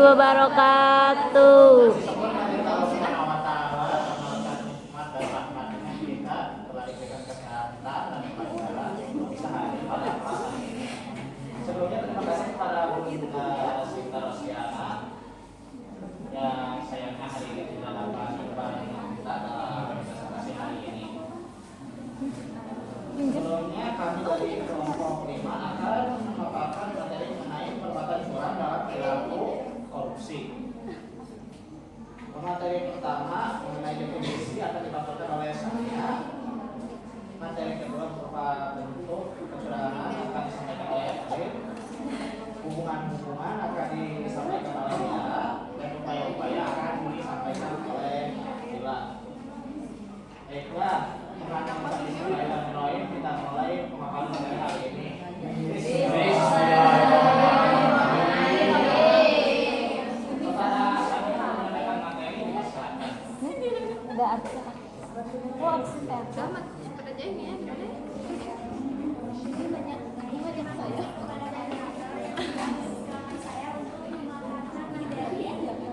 wabarakatuh. Sebelumnya terima kasih kepada Bunda Sinta Rosiana yang sayangnya hari ini tidak dapat berbareng kita dalam presentasi hari ini. Sebelumnya kami dari kelompok 5 akan memaparkan materi mengenai perbuatan curang dalam perilaku korupsi. Materi pertama mengenai definisi akan dipaparkan oleh saya. Materi kedua berupa bentuk kecurangan akan disampaikan oleh Evelyn. Hubungan-hubungan akan disampaikan oleh Dila dan upaya-upaya akan disampaikan oleh Dila. Baiklah, dengan Bismillahirrahmanirrahim kita mulai pemaparan materi hari ini. Kepada kami menyampaikan materi silakan. Ada absen. Oh, absen Sama seperti aja ini ya. ini banyak saya.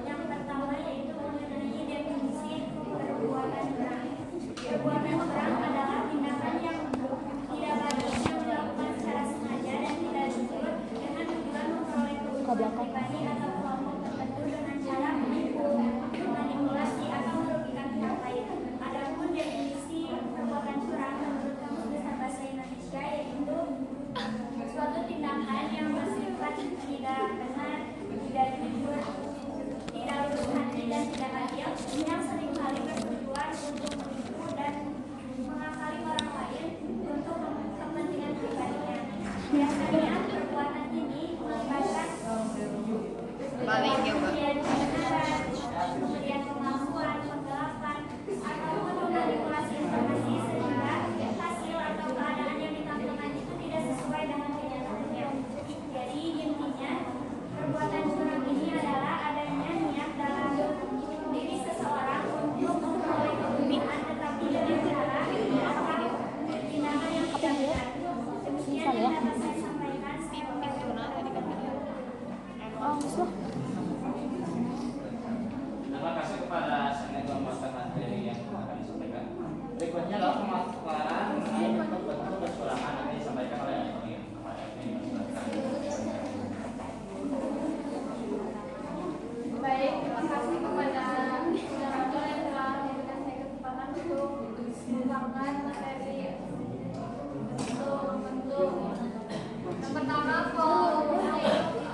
Yang pertama yaitu mengenai definisi perbuatan curang. Perbuatan curang adalah tindakan yang tidak baiknya dilakukan secara sengaja dan tidak jujur dengan tujuan memperoleh keuntungan pribadi atau kelompok tertentu dengan cara menipu, manipulasi atau merugikan pihak lain. Adapun definisi perbuatan curang menurut Kamus Besar Bahasa Indonesia yaitu suatu tindakan yang bersifat tidak benar, tidak jujur, tidak lurus hati dan tidak adil, yang seringkali bertujuan untuk menipu dan mengakali orang lain untuk kepentingan pribadinya. Biasanya perbuatan ini melibatkan kemudian kebenaran, kemudian kemampuan, penggelapan, atau memanipulasi informasi sehingga hasil atau keadaan yang ditampilkan itu tidak sesuai dengan kenyataannya. Jadi intinya perbuatan curang ini adalah adanya niat dalam diri seseorang untuk memperoleh keuntungan tetapi dengan cara atau tindakan yang tidak benar. Demikian yang dapat saya sampaikan. Terima kasih kepada Senat pembahasan materi yang akan disampaikan. Berikutnya adalah pemaparan mengenai bentuk-bentuk kecurangan yang disampaikan oleh Evelyn. Baik, terima kasih kepada moderator yang telah memberikan saya kesempatan untuk mengungkapkan materi bentuk. Yang pertama,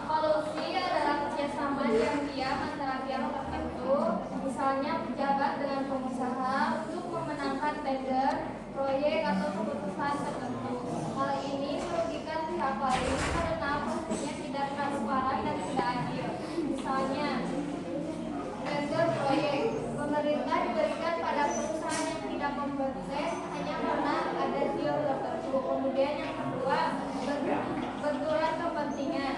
kolusi adalah kerjasama diam-diam antara pihak tertentu, misalnya pejabat dengan pengusaha untuk memenangkan tender, proyek atau keputusan tertentu. Hal ini merugikan pihak lain karena prosesnya tidak transparan dan tidak adil. Misalnya, tender proyek, pemerintah diberikan pada perusahaan yang tidak kompeten hanya karena ada deal tertentu. Kemudian yang kedua, benturan kepentingan.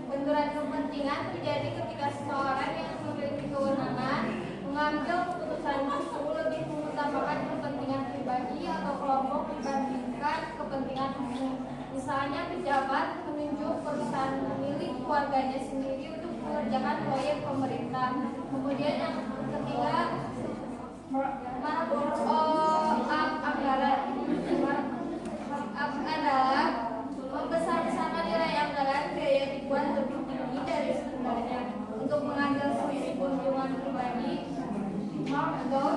Benturan kepentingan terjadi ketika seseorang yang memiliki kewenangan mengambil keputusan justru lebih mengutamakan kepentingan pribadi atau kelompok dibandingkan kepentingan umum. Misalnya pejabat menunjuk perusahaan milik keluarganya sendiri untuk mengerjakan proyek pemerintah. Kemudian yang ketiga, anggaran. Markup adalah membesar-besarkan nilai anggaran biaya dibuat lebih tinggi dari sebenarnya untuk mengambil selisih keuntungan pribadi. Markdown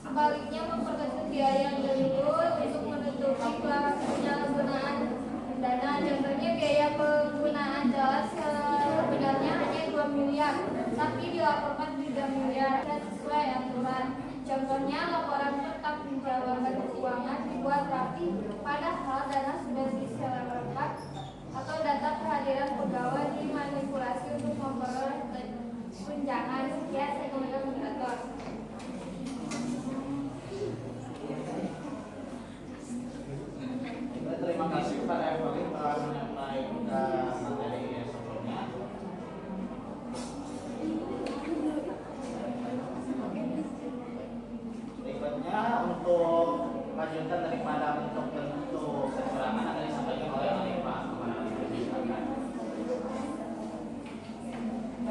sebaliknya memperkecil biaya yang diliput untuk menutupi penyalahgunaan dana. Contohnya biaya penggunaan jalan sebenarnya hanya 2 miliar, tapi dilaporkan 3 miliar dan sesuai aturan. Contohnya laporan pertanggungjawaban keuangan dibuat rapi, padahal dana sudah disetor lengkap, atau data kehadiran pegawai dimanipulasi untuk memperoleh tunjangan. Ya, saya kemudian moderator. Terima kasih kepada Evelyn telah menyampaikan materi sebelumnya. Berikutnya untuk lanjutan daripada bentuk-bentuk kecurangan akan disampaikan oleh Alifah.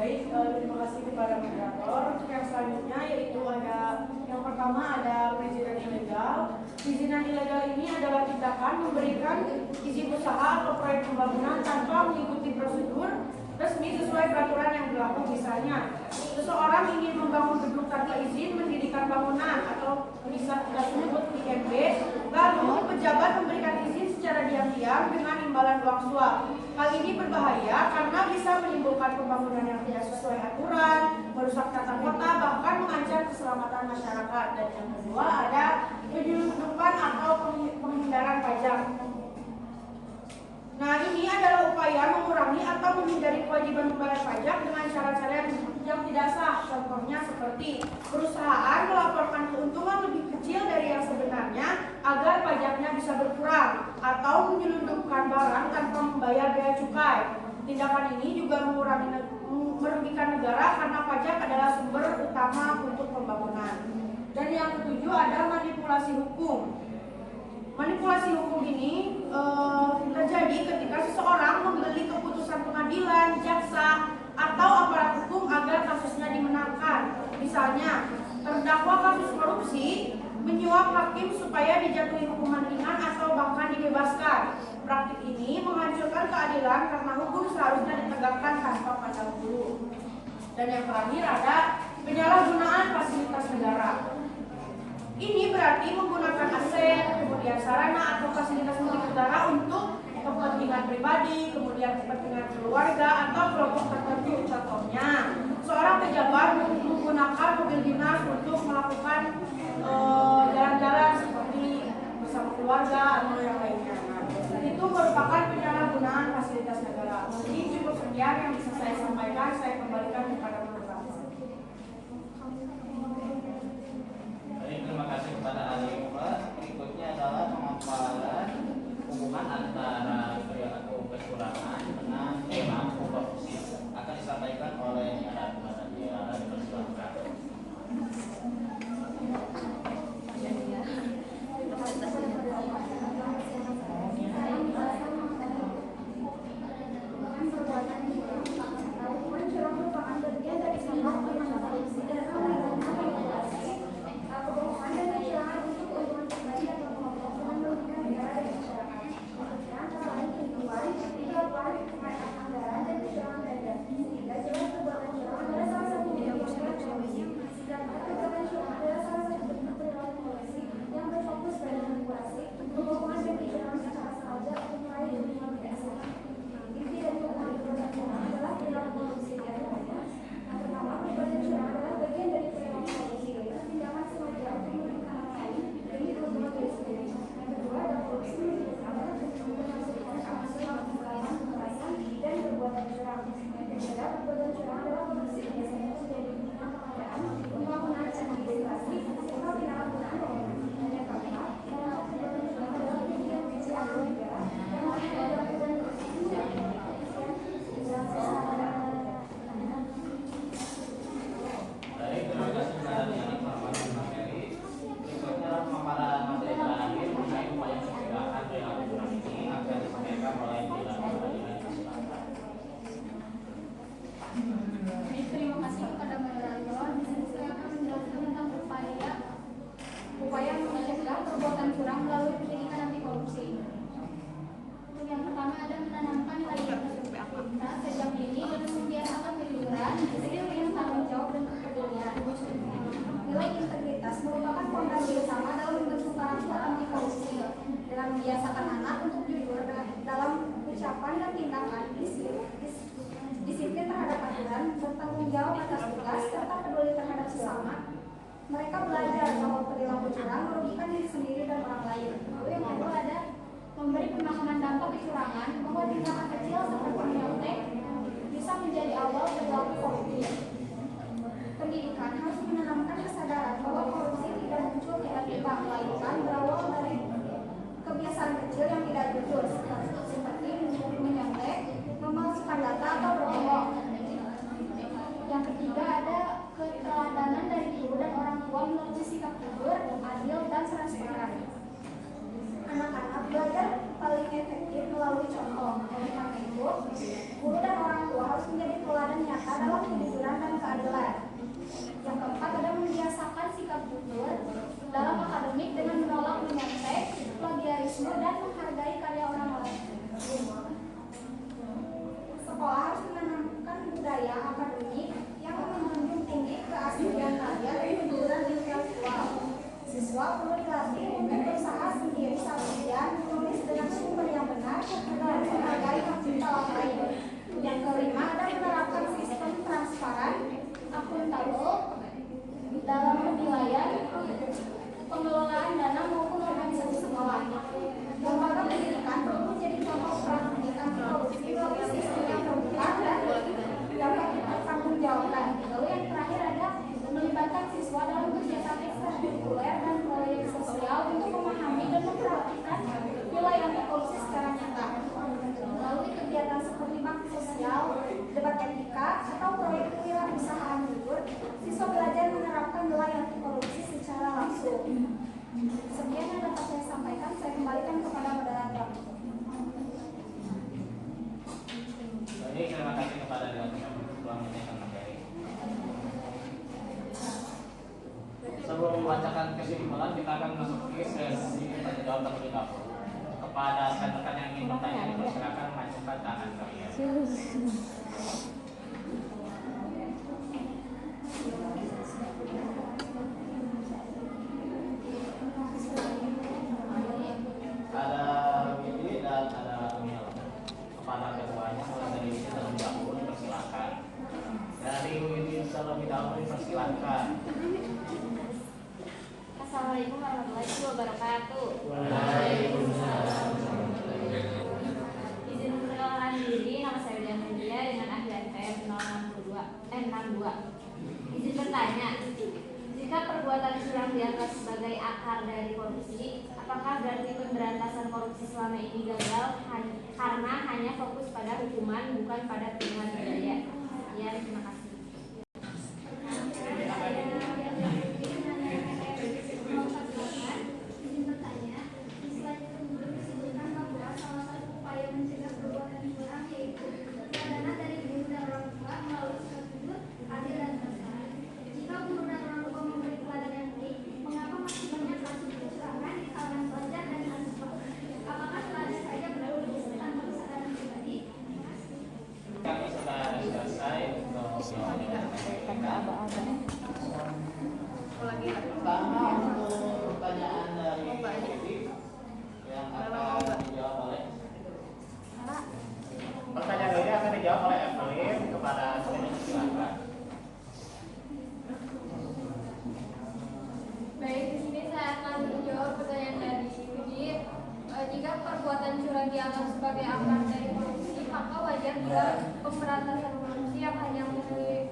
Baik, terima kasih kepada moderator. Untuk yang selanjutnya yaitu ada yang pertama ada perizinan ilegal. Perizinan ilegal ini adalah tindakan memberikan izin usaha atau proyek pembangunan tanpa mengikuti prosedur resmi sesuai peraturan yang berlaku. Misalnya, seseorang ingin membangun gedung tanpa izin, mendirikan bangunan atau bisa kita sebut IMB, lalu pejabat memberikan izin secara diam-diam dengan imbalan uang suap. Hal ini berbahaya karena bisa menimbulkan pembangunan yang tidak sesuai aturan, merusak tata kota, bahkan mengancam keselamatan masyarakat. Dan yang kedua ada penyelundupan atau penghindaran pajak. Nah, ini adalah upaya mengurangi atau menghindari kewajiban membayar pajak dengan cara-cara yang tidak sah. Contohnya seperti perusahaan melaporkan keuntungan lebih kecil dari yang sebenarnya agar pajaknya bisa berkurang, atau menyelundupkan barang tanpa membayar bea cukai. Tindakan ini juga merugikan negara karena pajak adalah sumber utama untuk pembangunan. Dan yang ketujuh ada manipulasi hukum. Manipulasi hukum ini terjadi ketika seseorang membeli keputusan pengadilan, jaksa, atau aparat hukum agar kasusnya dimenangkan. Misalnya, terdakwa kasus korupsi menyuap hakim supaya dijatuhi hukuman ringan atau bahkan dibebaskan. Praktik ini menghancurkan keadilan karena hukum seharusnya ditegakkan tanpa pandang bulu. Dan yang terakhir ada penyalahgunaan fasilitas negara. Ini berarti menggunakan aset, kemudian sarana atau fasilitas milik negara untuk kepentingan pribadi, kemudian kepentingan keluarga atau kelompok tertentu. Contohnya, seorang pejabat menggunakan mobil dinas untuk melakukan jalan-jalan seperti bersama keluarga atau yang lainnya. Itu merupakan penyalahgunaan fasilitas negara. Jadi cukup sekian yang bisa saya sampaikan. Saya kembalikan kepada moderator. Terima kasih kepada Alifah. Berikutnya adalah pemaparan hubungan antara perilaku kecurangan dengan tema korupsi. Akan disampaikan oleh Ara Nadia. Dipersilakan. Terima kasih kepada moderator. Di sini saya akan menjelaskan tentang upaya mencegah perbuatan curang melalui pendidikan anti korupsi. Untuk yang pertama ada menanamkan nilai integritas sejak dini dan membiasakan kejujuran, disiplin yang tanggung jawab dan kepedulian. Nilai integritas merupakan fondasi utama dalam membentuk karakter anti korupsi. Dengan membiasakan anak untuk jujur dalam ucapan dan tindakan, disiplin terhadap aturan, bertanggung jawab atas tugas, serta peduli terhadap sesama, mereka belajar bahwa perilaku curang merugikan diri sendiri dan orang lain. Lalu yang kedua ada memberi pemahaman dampak kecurangan, bahwa tindakan kecil seperti menyontek bisa menjadi awal perilaku korupsi. Pendidikan harus menanamkan kesadaran bahwa korupsi tidak muncul tiba-tiba, melainkan berawal dari kebiasaan kecil yang tidak jujur, seperti menyontek, memalsukan data atau berbohong. Yang ketiga ada keteladanan dari guru Yang keempat ada membiasakan sikap jujur dalam akademik dengan menolak menyontek, plagiarisme, dan menghargai karya orang lain. Sekolah harus menanamkan budaya akademik yang menjunjung tinggi keaslian karya dan kejujuran intelektual. Siswa perlu dilatih untuk berusaha sendiri saat ujian, menulis dengan sumber yang benar, dan menghargai hak cipta orang lain. Yang kelima ada menerapkan sistem transparan, akuntabel dalam penilaian, pengelolaan dana maupun organisasi sekolah. Lembaga pendidikan perlu menjadi contoh praktik anti korupsi melalui sistem yang terbuka dan dapat dipertanggungjawabkan. Lalu yang terakhir ada melibatkan siswa dalam kegiatan ekstrakurikuler dan proyek sosial untuk memahami dan mempraktikkan nilai anti korupsi secara nyata. Melalui kegiatan seperti bakti sosial, debat etika, atau proyek kewirausahaan jujur, siswa belajar menerapkan nilai anti korupsi secara langsung. Sekian yang dapat saya sampaikan, saya kembalikan kepada moderator. Baik, terima kasih kepada Direktur telah menyampaikan materi. Sebelum membacakan kesimpulan, kita akan memasuki sesi tanya jawab terlebih dahulu. Kepada rekan-rekan yang ingin bertanya, dipersilakan mengajukan tangan kalian. Ada Willy dan ada Mil. Kepada keduanya mulai dari Willy terlebih dahulu dipersilakan. Dari Willy terlebih dahulu dipersilakan. Assalamualaikum warahmatullahi wabarakatuh. Waalaikumsalam. Izin perkenalan diri, nama saya Widya Media dengan ahli NTM 62. Izin bertanya, jika perbuatan curang dianggap sebagai akar dari korupsi, apakah berarti pemberantasan korupsi selama ini gagal karena hanya fokus pada hukuman bukan pada pilihan budaya? Ya, terima kasih. Kami sudah selesai untuk pertama untuk pertanyaan dari Willy yang akan dijawab oleh pertanyaan ini akan dijawab oleh Evelyn kepada Evelyn, silakan. Baik, di sini saya akan menjawab pertanyaan dari Widi. Jika perbuatan curang dianggap sebagai akar dari korupsi, maka wajar bila pemberantasan korupsi yang hanya menitik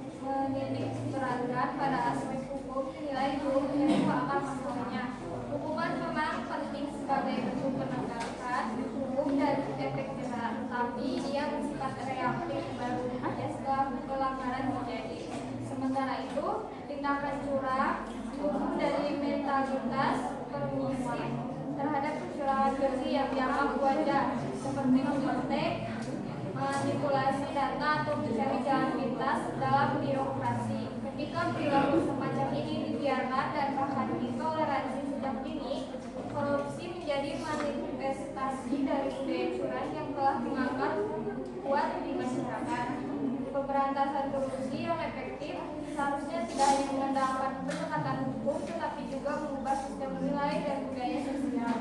beratkan pada aspek hukum dinilai belum menjadi akar masalahnya. Hukuman memang penting sebagai bentuk penegakan hukum dan efek jerah, tetapi ia bersifat reaktif baru saja setelah pelanggaran terjadi. Sementara itu, tindakan curang turun dari mentalitas permisif terhadap kecurangan bersih yang dianggap wajar, seperti menyontek, manipulasi data, atau mencari jalan pintas dalam birokrasi. Ketika perilaku semacam ini dibiarkan dan bahkan ditoleransi sejak dini, korupsi menjadi manifestasi dari budaya curang yang telah mengakar kuat di masyarakat. Pemberantasan korupsi yang efektif seharusnya tidak hanya mengandalkan pendekatan hukum, tetapi juga mengubah sistem nilai dan budaya sosial.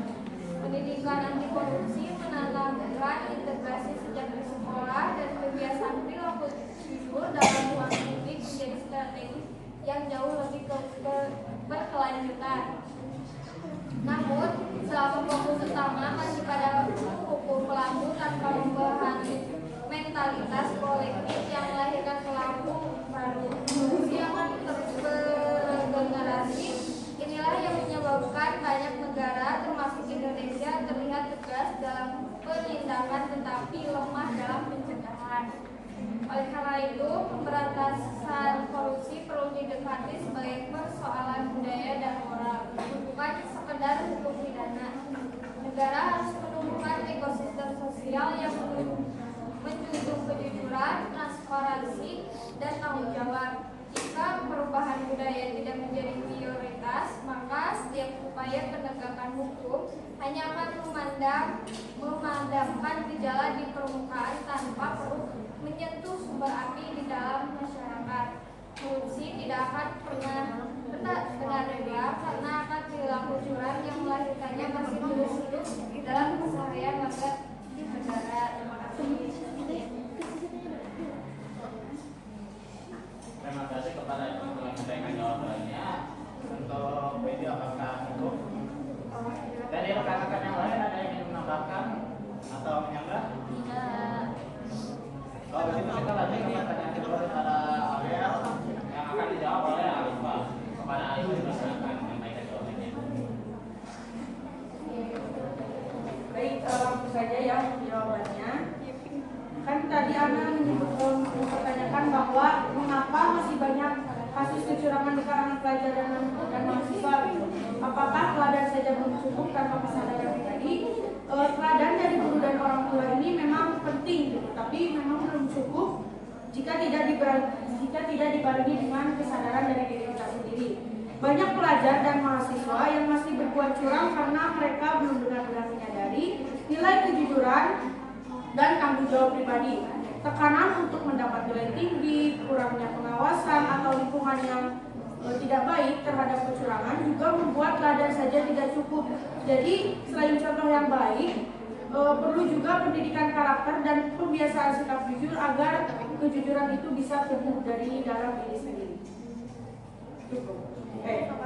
Pendidikan anti korupsi menanamkan integrasi sejak di sekolah dan kebiasaan perilaku jujur dalam ruang publik menjadi strategi yang jauh lebih berkelanjutan. Namun, selama fokus utama masih pada hukum pelaku tanpa memahami mentalitas kolektif yang melahirkan pelaku baru, korupsi akan terus bergenerasi. Inilah yang menyebabkan banyak negara termasuk Indonesia terlihat tegas dalam penindakan tetapi lemah dalam pencegahan. Oleh karena itu, pemberantasan korupsi perlu didekati sebagai persoalan budaya dan moral, bukan sekedar hukum pidana. Negara harus menumbuhkan ekosistem sosial yang menjunjung kejujuran, transparansi, dan tanggung jawab. Jika perubahan budaya hukum hanya akan memadamkan gejala di permukaan tanpa perlu menyentuh sumber api di dalam masyarakat. Korupsi tidak akan pernah benar reda karena akan perilaku curang yang melahirkannya masih terus hidup dalam keseharian warga negara. Terima kasih. Terima kasih kepada yang telah memberikan jawabannya. Untuk video apakah cukup? Dari rekan-rekan yang lain ada yang ingin menambahkan atau menyanggah? Tidak. Kalau begitu kita lanjut ke pertanyaan kedua kepada Ariel yang akan dijawab oleh Alifah. Kepada Alifah dipersilakan menyampaikan jawabannya. Baik, langsung saja ya jawabannya. Kan tadi Ana mempertanyakan bahwa mengapa masih banyak kasus kecurangan di kalangan pelajar dan mahasiswa. Apakah teladan saja belum cukup tanpa kesadaran pribadi? Teladan dari guru dan orang tua ini memang penting, tapi memang belum cukup jika tidak dibarengi dengan kesadaran dari diri kita sendiri. Banyak pelajar dan mahasiswa yang masih berbuat curang karena mereka belum benar-benar menyadari nilai kejujuran dan tanggung jawab pribadi. Tekanan untuk mendapat nilai tinggi, kurangnya pengawasan atau lingkungan yang tidak baik terhadap kecurangan juga membuat teladan saja tidak cukup. Jadi selain contoh yang baik, perlu juga pendidikan karakter dan pembiasaan sikap jujur agar kejujuran itu bisa tumbuh dari dalam diri sendiri. Cukup.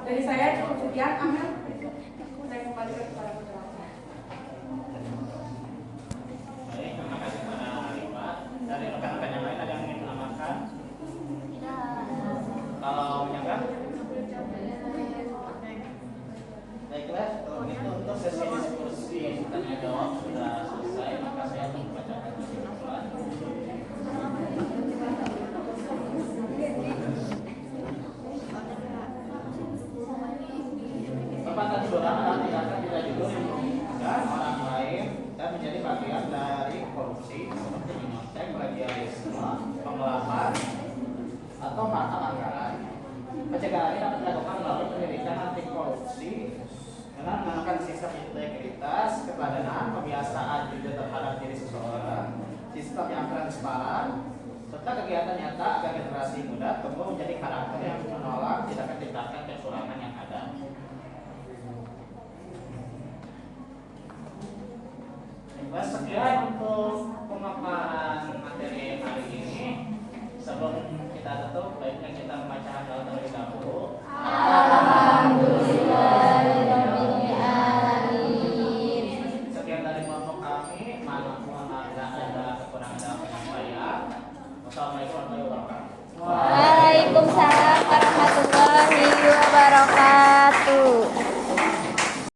Dari saya cukup sekian. Amel, saya kembalikan kepada Putra. Baik, terima kasih kepada Alifah. Dari rekan-rekan yang lain ada yang ingin menambahkan? Kalau menyanggah? Baiklah, kalau begitu untuk sesi diskusi tanya jawab sudah selesai, maka saya akan membacakan kesimpulan. Perbuatan curang adalah tindakan tidak jujur yang merugikan orang lain dan menjadi bagian dari korupsi seperti menyontek, plagiarisme, penggelapan, atau mahal anggaran. Pencegahan ini dapat dilakukan melalui pendidikan anti korupsi dengan menanamkan sistem integritas, keteladanan, kebiasaan jujur terhadap diri seseorang, sistem yang transparan, serta kegiatan nyata agar generasi muda tumbuh menjadi karakter yang menolak tindakan-tindakan kecurangan yang ada. Sekian untuk pemaparan materi hari ini. Sebelum kita tutup, baiknya kita membaca doa terlebih dahulu. Alhamdulillahirobbilalamin. Sekian dari kelompok kami. Mohon maaf ada kekurangan dalam penyampaian. Wassalamualaikum warahmatullahi wabarakatuh. Waalaikumsalam warahmatullahi wabarakatuh.